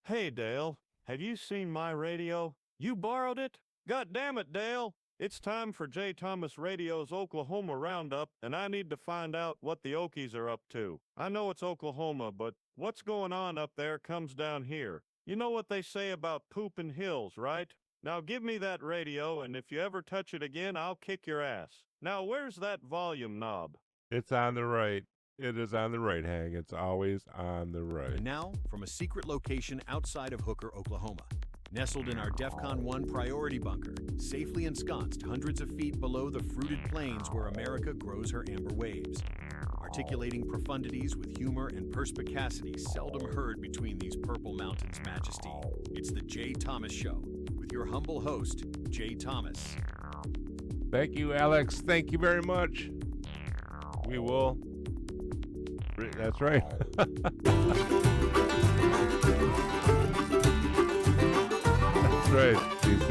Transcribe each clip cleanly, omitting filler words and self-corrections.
Hey, Dale, have you seen my radio? You borrowed it? God damn it, Dale! It's time for J. Thomas Radio's Oklahoma Roundup, and I need to find out what the Okies are up to. I know it's Oklahoma, but what's going on up there comes down here. You know what they say about pooping hills, right? Now give me that radio, and if you ever touch it again, I'll kick your ass. Now where's that volume knob? It's on the right. It is on the right, Hank. It's always on the right. And now, from a secret location outside of Hooker, Oklahoma, nestled in our DEFCON 1 priority bunker, safely ensconced hundreds of feet below the fruited plains where America grows her amber waves. Articulating profundities with humor and perspicacity seldom heard between these purple mountains' majesty, it's the Jay Thomas Show, with your humble host, Jay Thomas. Thank you, Alex. Thank you very much. We will. That's right. That's right, CC.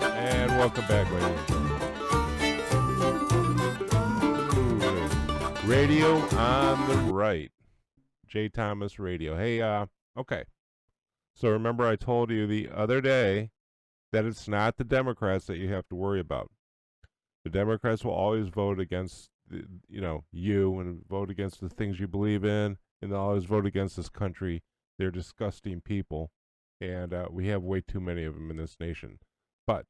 And welcome back, ladies and gentlemen. Radio on the right. J. Thomas Radio. Hey, okay. So remember I told you the other day that it's not the Democrats that you have to worry about. The Democrats will always vote against, you and vote against the things you believe in, and they'll always vote against this country. They're disgusting people, and we have way too many of them in this nation. But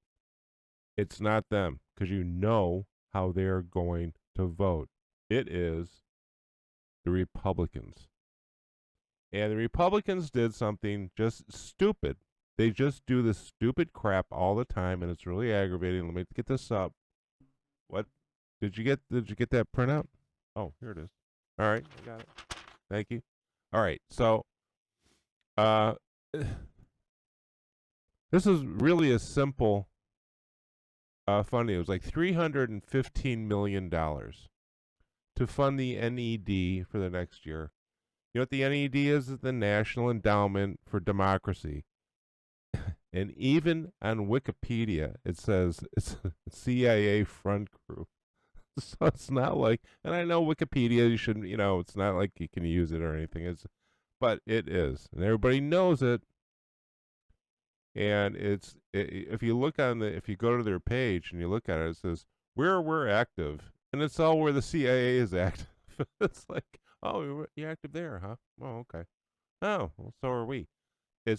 it's not them, because you know how they're going to vote. It is the Republicans. And the Republicans did something just stupid. They just do this stupid crap all the time, and it's really aggravating. Let me get this up. What? Did you get that printout? Oh, here it is. All right, I got it. Thank you. All right, so this is really a simple funding. It was like $315 million to fund the NED for the next year. You know what the NED is? It's the National Endowment for Democracy. And even on Wikipedia, it says it's a CIA front group. So it's not like, and I know Wikipedia, you shouldn't, it's not like you can use it or anything. But it is. And everybody knows it. And if you go to their page and you look at it, it says, where we're active. And it's all where the CIA is active. It's like, oh, you're active there, huh? Oh, okay. Oh, well, so are we. It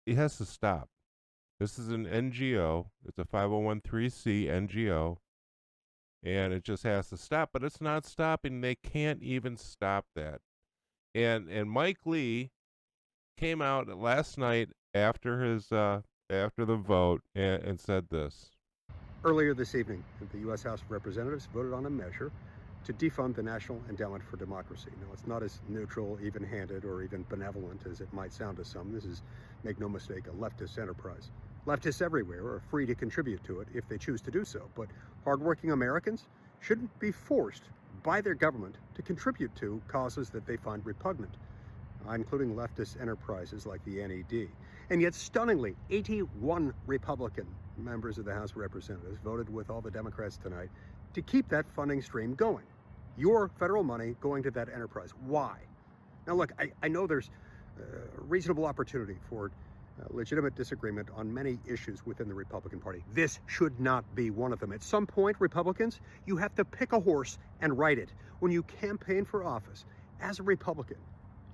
has to stop. This is an NGO. It's a 501(c)(3) NGO. And it just has to stop. But it's not stopping. They can't even stop that. And Mike Lee came out last night after the vote and said this. Earlier this evening, the U.S. House of Representatives voted on a measure to defund the National Endowment for Democracy. Now, it's not as neutral, even-handed, or even benevolent as it might sound to some. This is, make no mistake, a leftist enterprise. Leftists everywhere are free to contribute to it if they choose to do so, but hardworking Americans shouldn't be forced by their government to contribute to causes that they find repugnant, including leftist enterprises like the NED. And yet, stunningly, 81 Republican members of the House of Representatives voted with all the Democrats tonight to keep that funding stream going. Your federal money going to that enterprise. Why? Now, look, I know there's reasonable opportunity for legitimate disagreement on many issues within the Republican Party. This should not be one of them. At some point, Republicans, you have to pick a horse and ride it. When you campaign for office as a Republican,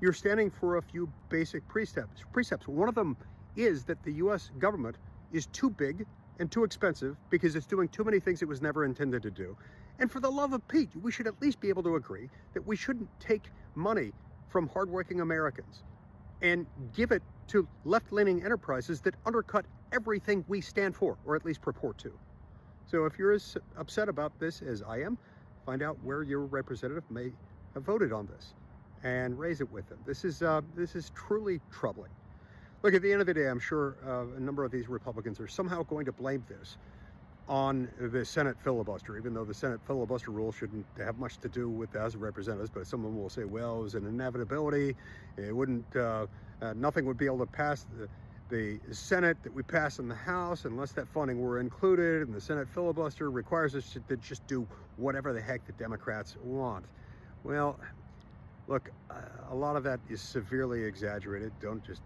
you're standing for a few basic precepts. One of them is that the U.S. government is too big and too expensive because it's doing too many things it was never intended to do. And for the love of Pete, we should at least be able to agree that we shouldn't take money from hardworking Americans and give it to left-leaning enterprises that undercut everything we stand for, or at least purport to. So if you're as upset about this as I am, find out where your representative may have voted on this and raise it with them. This is truly troubling. Look, at the end of the day, I'm sure a number of these Republicans are somehow going to blame this on the Senate filibuster, even though the Senate filibuster rule shouldn't have much to do with the House of Representatives. But someone will say, well, it was an inevitability. It wouldn't, nothing would be able to pass the Senate that we pass in the House unless that funding were included, and the Senate filibuster requires us to just do whatever the heck the Democrats want. Well, look, a lot of that is severely exaggerated. Don't just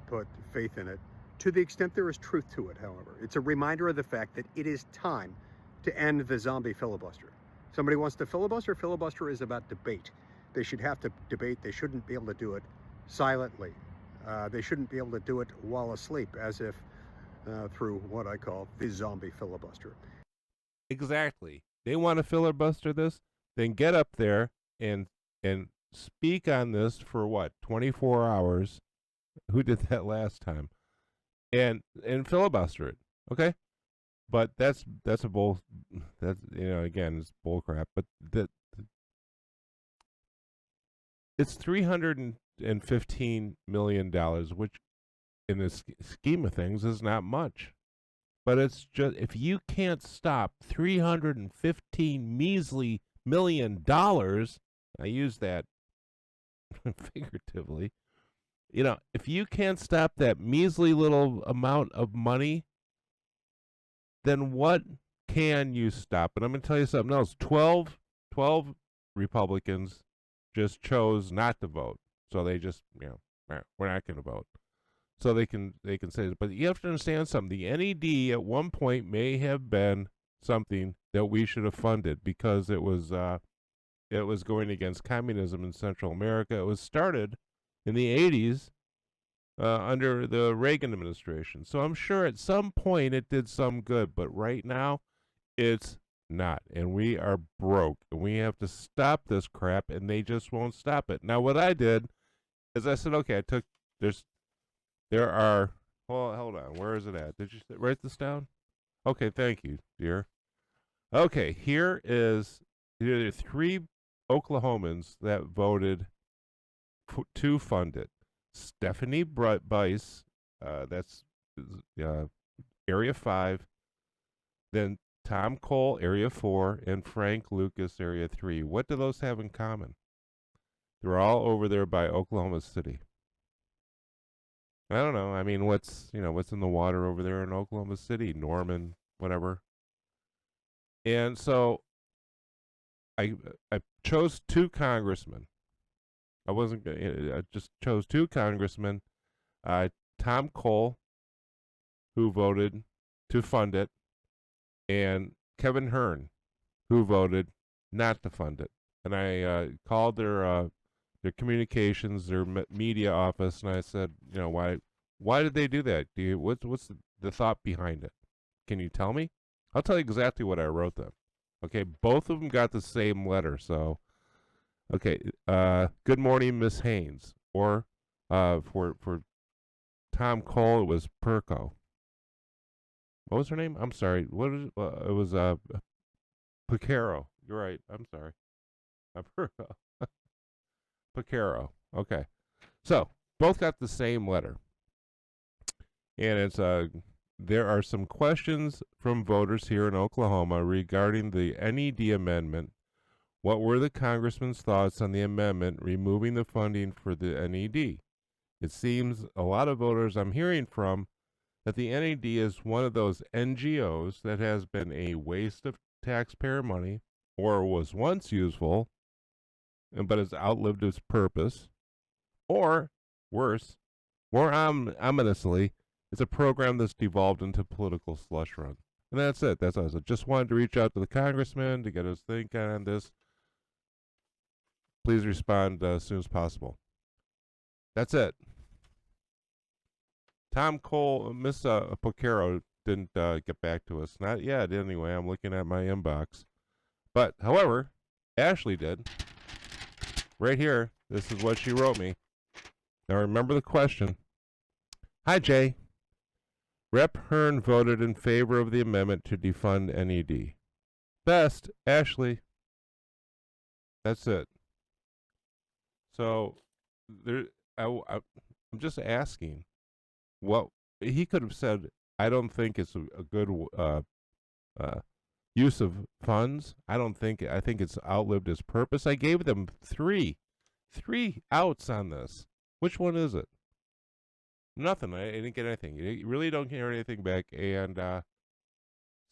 put faith in it. To the extent there is truth to it, however, it's a reminder of the fact that it is time to end the zombie filibuster. Somebody wants to filibuster. Filibuster is about debate. They should have to debate. They shouldn't be able to do it silently. They shouldn't be able to do it while asleep, as if through what I call the zombie filibuster. Exactly. They want to filibuster this, then get up there and speak on this for what, 24 hours? Who did that last time? And filibuster it, okay? But that's a bull. That's, again, it's bull crap. But it's $315 million, which in the scheme of things is not much. But it's just, if you can't stop $315 measly million, I use that figuratively. If you can't stop that measly little amount of money, then what can you stop? And I'm going to tell you something else. 12 Republicans just chose not to vote. So they just, we're not going to vote. So they can say it. But you have to understand something. The NED at one point may have been something that we should have funded because it was going against communism in Central America. It was started in the 80s under the Reagan administration. So I'm sure at some point it did some good. But right now, it's not. And we are broke. And we have to stop this crap, and they just won't stop it. Now, what I did is I said, okay, there are, well, hold on. Where is it at? Did you write this down? Okay, thank you, dear. Okay, here are 3 Oklahomans that voted to fund it. Stephanie Bice, that's Area 5. Then Tom Cole, Area 4, and Frank Lucas, Area 3. What do those have in common? They're all over there by Oklahoma City. I don't know. I mean, what's in the water over there in Oklahoma City, Norman, whatever. And so I chose 2 congressmen. I just chose 2 congressmen. Tom Cole, who voted to fund it, and Kevin Hearn, who voted not to fund it. And I called their communications, their media office, and I said, why did they do that? What's the thought behind it? Can you tell me? I'll tell you exactly what I wrote them. Okay, both of them got the same letter. So, okay, good morning, Miss Haynes. Or for Tom Cole, it was Perko. What was her name? I'm sorry. What is it? It was Picaro. You're right. I'm sorry. Perko. Picaro. Okay. So, both got the same letter. And it's there are some questions from voters here in Oklahoma regarding the NED amendment. What were the congressman's thoughts on the amendment removing the funding for the NED? It seems a lot of voters I'm hearing from that the NED is one of those NGOs that has been a waste of taxpayer money or was once useful, but has outlived its purpose. Or, worse, more ominously, it's a program that's devolved into political slush run. And that's it. That's all. I just wanted to reach out to the congressman to get his think on this. Please respond as soon as possible. That's it. Tom Cole, Miss Pocaro didn't get back to us. Not yet, anyway. I'm looking at my inbox. But, however, Ashley did. Right here, this is what she wrote me. Now, remember the question. Hi, Jay. Rep. Hearn voted in favor of the amendment to defund NED. Best, Ashley. That's it. So, I'm just asking. What he could have said, I don't think it's a good use of funds. I think it's outlived its purpose. I gave them three outs on this. Which one is it? Nothing. I didn't get anything. You really don't hear anything back. And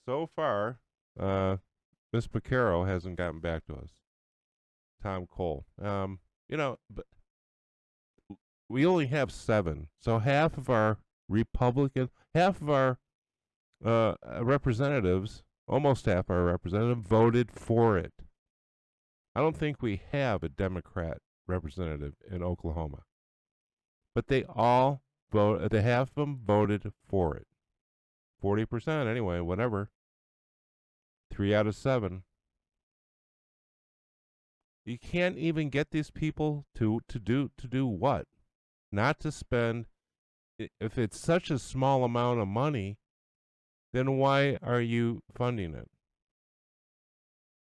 so far, Miss Picaro hasn't gotten back to us. Tom Cole. But we only have 7, so half of our representatives, almost half our representatives, voted for it. I don't think we have a Democrat representative in Oklahoma, but they all half of them voted for it. 40% anyway, whatever. 3 out of 7. You can't even get these people to do what? Not to spend. If it's such a small amount of money, then why are you funding it?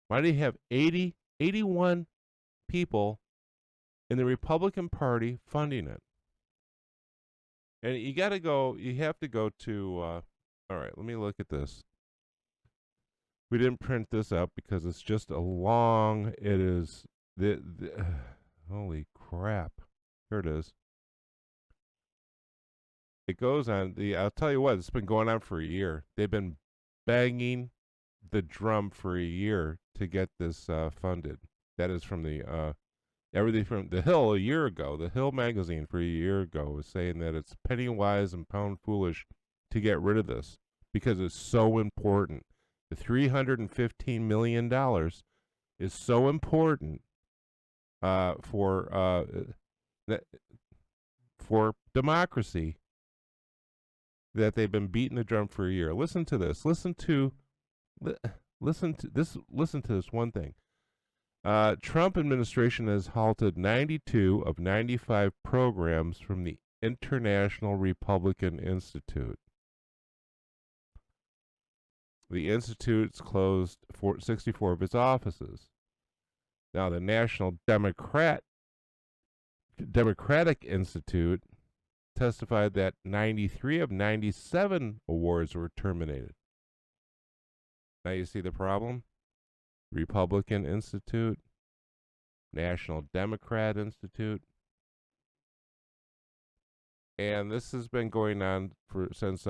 Why do you have 81 people in the Republican Party funding it? And you have to go to, all right, let me look at this. We didn't print this up because it's just a long, it is, holy crap. Here it is. It goes on, I'll tell you what, it's been going on for a year. They've been banging the drum for a year to get this funded. That is from everything from The Hill a year ago. The Hill magazine for a year ago was saying that it's penny wise and pound foolish to get rid of this because it's so important. The $315 million is so important for democracy that they've been beating the drum for a year. Listen to this. Listen to this one thing. Trump administration has halted 92 of 95 programs from the International Republican Institute. The Institute's closed 64 of its offices. Now, the National Democratic Institute testified that 93 of 97 awards were terminated. Now you see the problem? Republican Institute, National Democrat Institute. And this has been going on since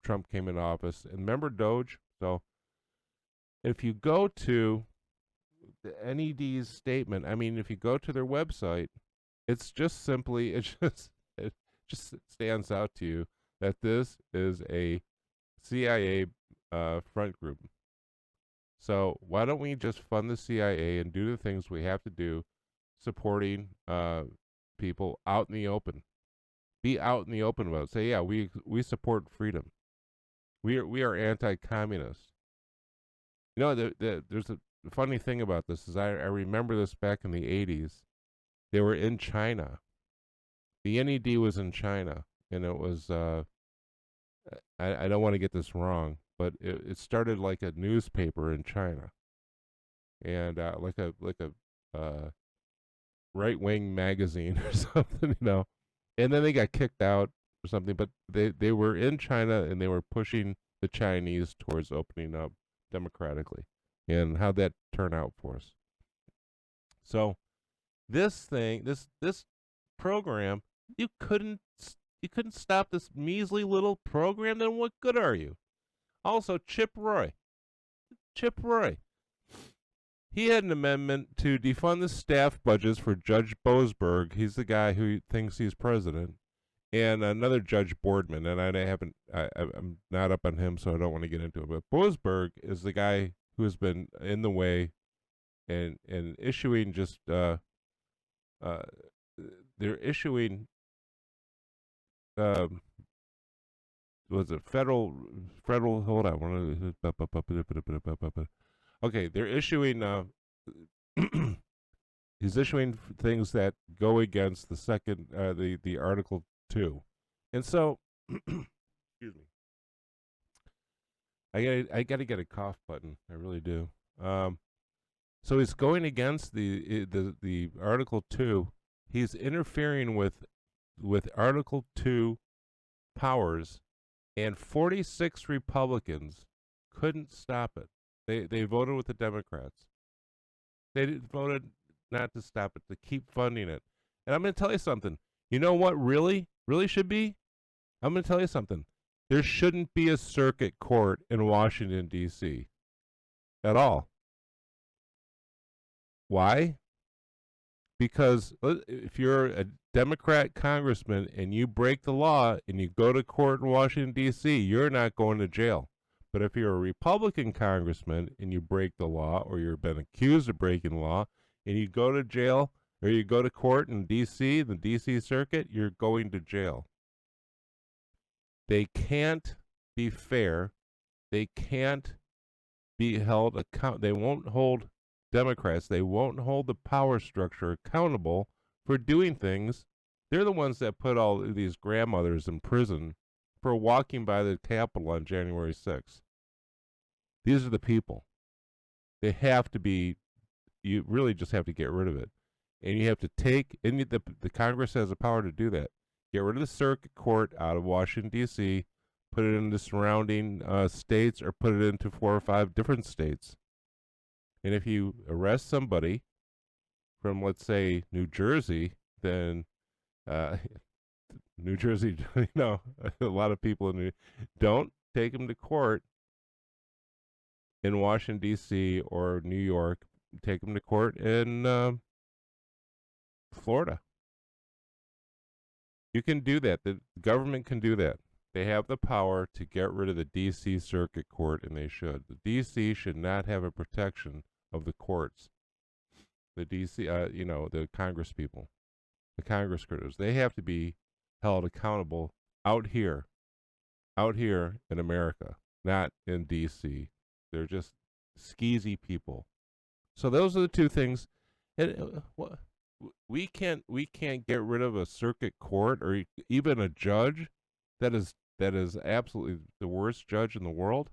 Trump came in office. And remember Doge? So if you go to the NED's statement, if you go to their website, it's just simply, it just stands out to you that this is a CIA front group. So why don't we just fund the CIA and do the things we have to do, supporting people out in the open? Be out in the open about it. Say, yeah, we support freedom. We are anti-communist. There's a funny thing about this is I remember this back in the 80s. They were in China. The NED was in China, and it was I don't want to get this wrong, but it started like a newspaper in China, and like a right-wing magazine or something, And then they got kicked out or something, but they were in China and they were pushing the Chinese towards opening up democratically. And how'd that turn out for us? So this program, you couldn't stop this measly little program, then what good are you? Also, Chip Roy, he had an amendment to defund the staff budgets for Judge Boasberg. He's the guy who thinks he's president, and another Judge Boardman. And I'm not up on him, so I don't want to get into it. But Boasberg is the guy who has been in the way and issuing just they're issuing was it federal hold on. Okay, they're issuing he's issuing things that go against the second the Article 2. And so excuse me. I got to get a cough button. I really do. So he's going against the Article 2. He's interfering with Article 2 powers, and 46 Republicans couldn't stop it. They voted with the Democrats. Voted not to stop it, to keep funding it. And I'm going to tell you something. You know what really should be? I'm going to tell you something. There shouldn't be a circuit court in Washington, D.C. at all. Why? Because if you're a Democrat congressman and you break the law and you go to court in Washington, D.C., you're not going to jail. But if you're a Republican congressman and you break the law, or you've been accused of breaking the law, and you go to jail or you go to court in D.C., the D.C. circuit, you're going to jail. They can't be fair. They can't be held account. They won't hold Democrats. They won't hold the power structure accountable for doing things. They're the ones that put all these grandmothers in prison for walking by the Capitol on January 6th. These are the people. They have to be, you really just have to get rid of it. And you have to take, and the Congress has the power to do that. Get rid of the circuit court out of Washington, D.C., put it in the surrounding states, or put it into 4 or 5 different states. And if you arrest somebody from, let's say, New Jersey, then New Jersey, a lot of people don't take them to court in Washington, D.C. or New York. Take them to court in Florida. You can do that. The government can do that. They have the power to get rid of the D.C. Circuit Court, and they should. The D.C. should not have a protection of the courts. The D.C., the Congress people, the Congress critters, they have to be held accountable out here in America, not in D.C. They're just skeezy people. So those are the two things. And we can't get rid of a circuit court or even a judge that is absolutely the worst judge in the world,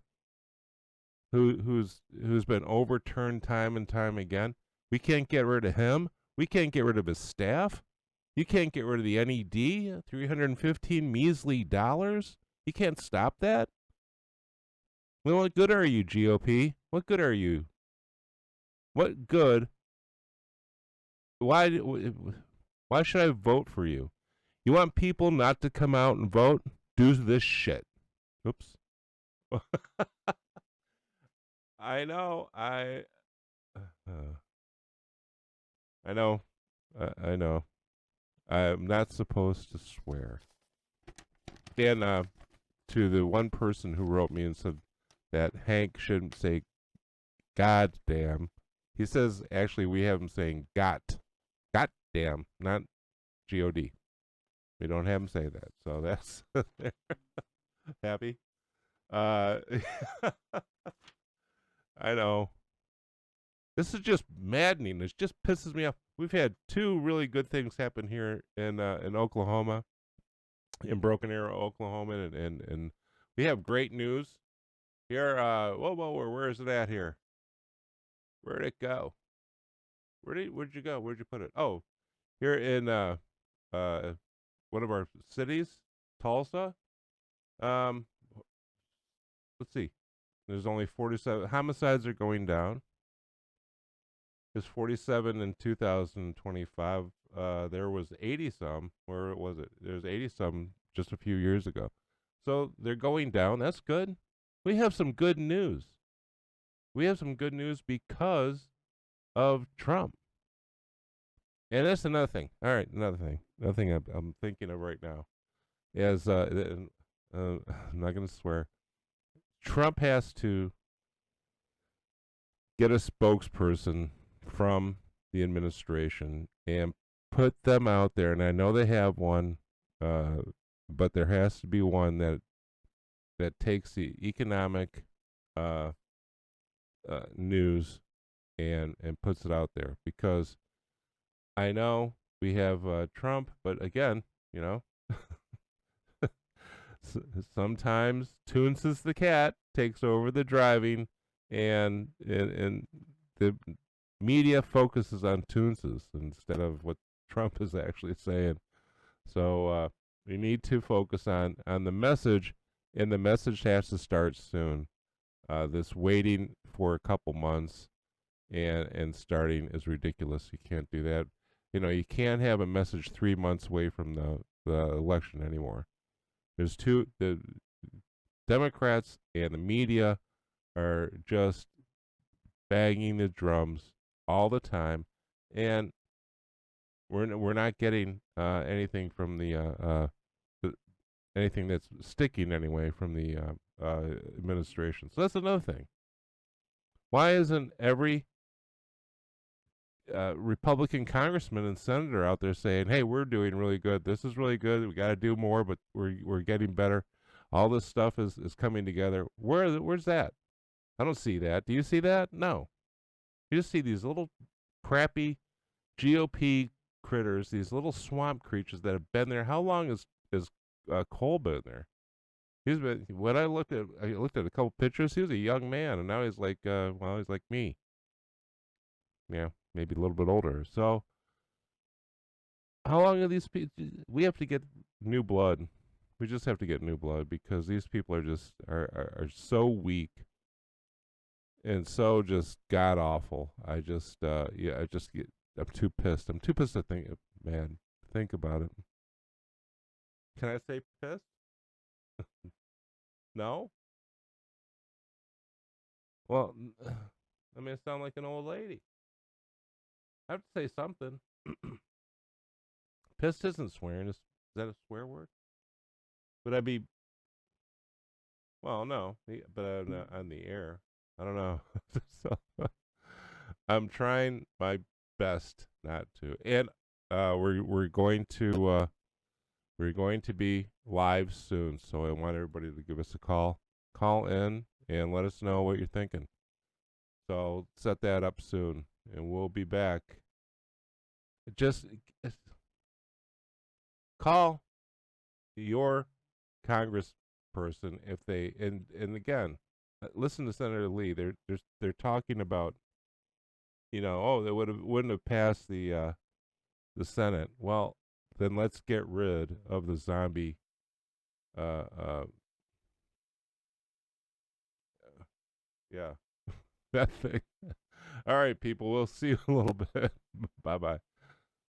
who's been overturned time and time again. We can't get rid of him. We can't get rid of his staff. You can't get rid of the NED, $315 measly dollars. You can't stop that. Well, what good are you, GOP? What good are you? What good? Why should I vote for you? You want people not to come out and vote? Do this shit. Oops. I know. I know. I know. I'm not supposed to swear. And to the one person who wrote me and said that Hank shouldn't say God damn. He says, actually, we have him saying got damn, not G-O-D. We don't have him say that. So that's happy. I know. This is just maddening. It just pisses me off. We've had 2 really good things happen here in Oklahoma, in Broken Arrow, Oklahoma, and we have great news here. Where is it at here? Where'd it go? Where'd you go? Where'd you put it? Oh, here in one of our cities, Tulsa. Let's see. There's only 47 homicides are going down. There's 47 in 2025. There was 80 some. Where was it? There's 80 some just a few years ago. So they're going down. That's good. We have some good news. We have some good news because of Trump. And that's another thing. All right, another thing. Another thing I'm thinking of right now is I'm not going to swear. Trump has to get a spokesperson from the administration and put them out there. And I know they have one, but there has to be one that takes the economic news and puts it out there, because I know we have Trump, but again, sometimes Toonses the cat takes over the driving, and the media focuses on Toonses instead of what Trump is actually saying. So we need to focus on the message, and the message has to start soon. This waiting for a couple months and starting is ridiculous. You can't do that. You can't have a message 3 months away from the election anymore. The Democrats and the media are just banging the drums all the time, and we're not getting anything from the anything that's sticking anyway from the administration. So that's another thing. Why isn't every Republican congressman and senator out there saying, "Hey, we're doing really good. This is really good. We got to do more, but we're getting better. All this stuff is coming together." Where's that? I don't see that. Do you see that? No. You just see these little crappy GOP critters, these little swamp creatures that have been there. How long is Cole been there? He's been. When I looked at a couple pictures. He was a young man, and now he's like, he's like me. Yeah, maybe a little bit older. So, how long are these people? We have to get new blood. We just have to get new blood because these people are just are so weak and so just god awful. I just I'm too pissed. I'm too pissed to think, man. Think about it. Can I say pissed? No. Well, I mean, I sound like an old lady. I have to say something. Pissed isn't swearing. Is that a swear word? Would I be? Well, no, but I'm not on the air. I don't know. So, I'm trying my best not to. And we're going to be live soon. So I want everybody to give us a call. Call in and let us know what you're thinking. So set that up soon, and we'll be back. Just call your congressperson if they and again, listen to Senator Lee. They're talking about, they wouldn't have passed the Senate. Well, then let's get rid of the zombie yeah, that thing. All right, people, we'll see you in a little bit. Bye bye.